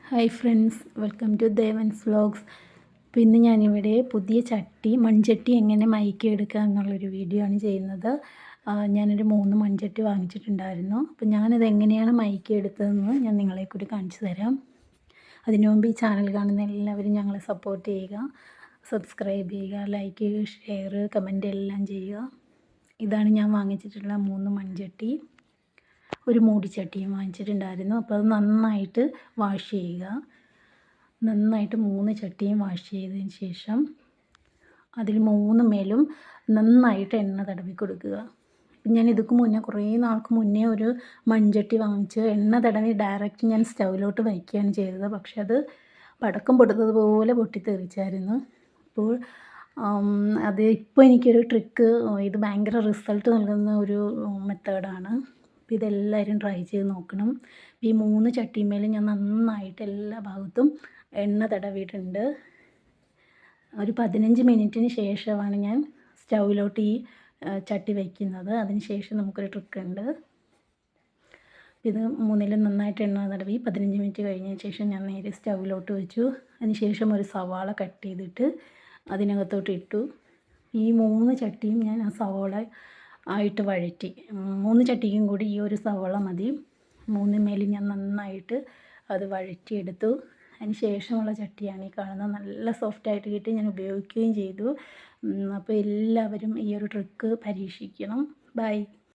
Hi friends, welcome to Devan's vlogs. അപ്പോൾ ഇന്ന് ഞാനിവിടെ പുതിയ മൺചട്ടി എങ്ങനെ മയക്കിയെടുക്കുക എന്നുള്ളൊരു വീഡിയോ ആണ് ചെയ്യുന്നത്. ഞാനൊരു 3 മൺചട്ടി വാങ്ങിച്ചിട്ടുണ്ടായിരുന്നു. അപ്പോൾ ഞാനത് എങ്ങനെയാണ് മയക്കിയെടുത്തതെന്ന് ഞാൻ നിങ്ങളെ കൂടി കാണിച്ചു തരാം. അതിനു മുമ്പ് ഈ ചാനൽ കാണുന്ന എല്ലാവരും ഞങ്ങളെ സപ്പോർട്ട് ചെയ്യുക, സബ്സ്ക്രൈബ് ചെയ്യുക, ലൈക്ക് ചെയ്യുക, ഷെയർ, കമൻറ്റ് എല്ലാം ചെയ്യുക. ഇതാണ് ഞാൻ വാങ്ങിച്ചിട്ടുള്ള 3 മൺചട്ടി. ഒരു മൂടിച്ചട്ടിയും വാങ്ങിച്ചിട്ടുണ്ടായിരുന്നു. അപ്പോൾ അത് നന്നായിട്ട് വാഷ് ചെയ്യുക. നന്നായിട്ട് 3 ചട്ടിയും വാഷ് ചെയ്തതിന് ശേഷം അതിൽ 3 മേലും നന്നായിട്ട് എണ്ണ തടവി കൊടുക്കുക. ഞാൻ ഇതൊക്കെ മുന്നേ കുറേ നാൾക്ക് മുന്നേ ഒരു മൺചട്ടി വാങ്ങിച്ച് എണ്ണ തടവി ഡയറക്റ്റ് ഞാൻ സ്റ്റൗവിലോട്ട് വയ്ക്കുകയാണ് ചെയ്തത്. പക്ഷെ അത് പടക്കം പൊട്ടുന്നതുപോലെ പൊട്ടിത്തെറിച്ചായിരുന്നു. അപ്പോൾ അത് ഇപ്പോൾ എനിക്കൊരു ട്രിക്ക്, ഇത് ഭയങ്കര റിസൾട്ട് നൽകുന്ന ഒരു മെത്തേഡാണ്. അപ്പോൾ ഇതെല്ലാവരും ട്രൈ ചെയ്ത് നോക്കണം. ഈ 3 ചട്ടിമേലും ഞാൻ നന്നായിട്ട് എല്ലാ ഭാഗത്തും എണ്ണ തടവിയിട്ടുണ്ട്. ഒരു 15 മിനിറ്റിന് ശേഷമാണ് ഞാൻ സ്റ്റൗവിലോട്ട് ഈ ചട്ടി വയ്ക്കുന്നത്. അതിന് ശേഷം നമുക്കൊരു ട്രിക്കുണ്ട്. ഇത് 3ലും നന്നായിട്ട് എണ്ണ തടവി 15 മിനിറ്റ് കഴിഞ്ഞതിന് ശേഷം ഞാൻ നേരെ സ്റ്റൗവിലോട്ട് വെച്ചു. അതിന് ശേഷം ഒരു സവാള കട്ട് ചെയ്തിട്ട് അതിനകത്തോട്ട് ഇട്ടു. ഈ 3 ചട്ടിയും ഞാൻ ആ സവാള ആയിട്ട് വഴറ്റി. 3 ചട്ടിക്കും കൂടി ഈ ഒരു സവാള മതി. 3 മേലും ഞാൻ നന്നായിട്ട് അത് വഴറ്റിയെടുത്തു. അതിന് ശേഷമുള്ള ചട്ടിയാണ് ഈ കാണുന്നത്. നല്ല സോഫ്റ്റായിട്ട് കിട്ടി. ഞാൻ ഉപയോഗിക്കുകയും ചെയ്തു. അപ്പോൾ എല്ലാവരും ഈ ഒരു ട്രിക്ക് പരീക്ഷിക്കണം. ബൈ.